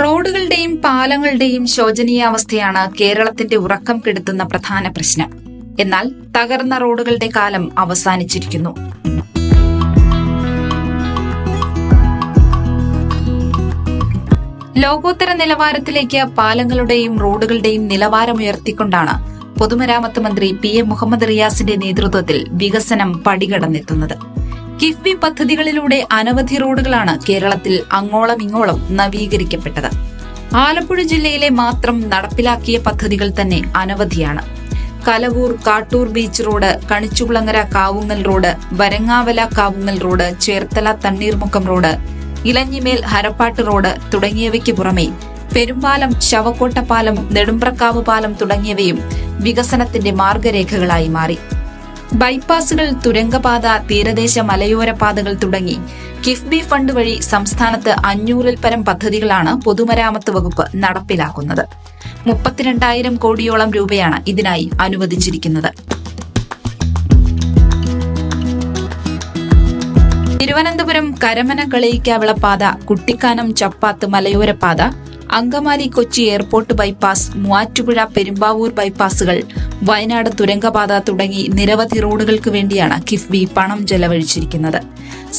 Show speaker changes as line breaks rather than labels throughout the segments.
റോഡുകളുടെയും പാലങ്ങളുടെയും ശോചനീയാവസ്ഥയാണ് കേരളത്തിന്റെ ഉറക്കം കെടുത്തുന്ന പ്രധാന പ്രശ്നം. എന്നാൽ തകർന്ന റോഡുകളുടെ കാലം അവസാനിച്ചിരിക്കുന്നു. ലോകോത്തര നിലവാരത്തിലേക്ക് പാലങ്ങളുടെയും റോഡുകളുടെയും നിലവാരമുയർത്തിക്കൊണ്ടാണ് പൊതുമരാമത്ത് മന്ത്രി PM മുഹമ്മദ് റിയാസിന്റെ നേതൃത്വത്തിൽ വികസനം പടികടന്നെത്തുന്നത്. കിഫ്ബി പദ്ധതികളിലൂടെ അനവധി റോഡുകളാണ് കേരളത്തിൽ അങ്ങോളം ഇങ്ങോളം നവീകരിക്കപ്പെട്ടത്. ആലപ്പുഴ ജില്ലയിലെ മാത്രം നടപ്പിലാക്കിയ പദ്ധതികൾ തന്നെ അനവധിയാണ്. Kalavoor Kattoor beach road, Kanichukulangara Kavungal road, Varangavala Kavungal road, Cherthala Thanneermukkam road, Elanjimel Harapattu road തുടങ്ങിയവയ്ക്ക് പുറമെ പെരുമ്പാലം, ശവക്കോട്ട പാലം, നെടുമ്പ്രക്കാവ് പാലം തുടങ്ങിയവയും വികസനത്തിന്റെ മാർഗരേഖകളായി മാറി. ബൈപ്പാസുകൾ, തുരങ്കപാത, തീരദേശ മലയോര പാതകൾ തുടങ്ങി കിഫ്ബി ഫണ്ട് വഴി സംസ്ഥാനത്ത് 500-ൽ പരം പദ്ധതികളാണ് പൊതുമരാമത്ത് വകുപ്പ് നടപ്പിലാക്കുന്നത്. 32,000 കോടിയോളം രൂപയാണ് ഇതിനായി അനുവദിച്ചിരിക്കുന്നത്. തിരുവനന്തപുരം കരമന കളയിക്കാവിള പാത, കുട്ടിക്കാനം ചപ്പാത്ത് മലയോര പാത, അങ്കമാലി കൊച്ചി എയർപോർട്ട് ബൈപ്പാസ്, മൂവാറ്റുപുഴ പെരുമ്പാവൂർ ബൈപ്പാസുകൾ, വയനാട് തുരങ്കപാത തുടങ്ങി നിരവധി റോഡുകൾക്ക് വേണ്ടിയാണ് കിഫ്ബി പണം ചെലവഴിച്ചിരിക്കുന്നത്.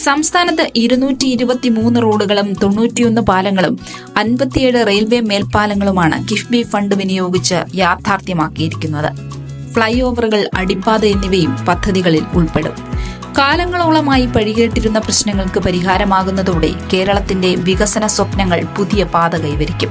സംസ്ഥാനത്ത് 223 റോഡുകളും 91 പാലങ്ങളും 57 റെയിൽവേ മേൽപ്പാലങ്ങളുമാണ് കിഫ്ബി ഫണ്ട് വിനിയോഗിച്ച് യാഥാർത്ഥ്യമാക്കിയിരിക്കുന്നത്. ഫ്ളൈ ഓവറുകൾ, അടിപ്പാത എന്നിവയും പദ്ധതികളിൽ ഉൾപ്പെടും. കാലങ്ങളോളമായി പഴികേട്ടിരുന്ന പ്രശ്നങ്ങൾക്ക് പരിഹാരമാകുന്നതോടെ കേരളത്തിന്റെ വികസന സ്വപ്നങ്ങൾ പുതിയ പാത കൈവരിക്കും.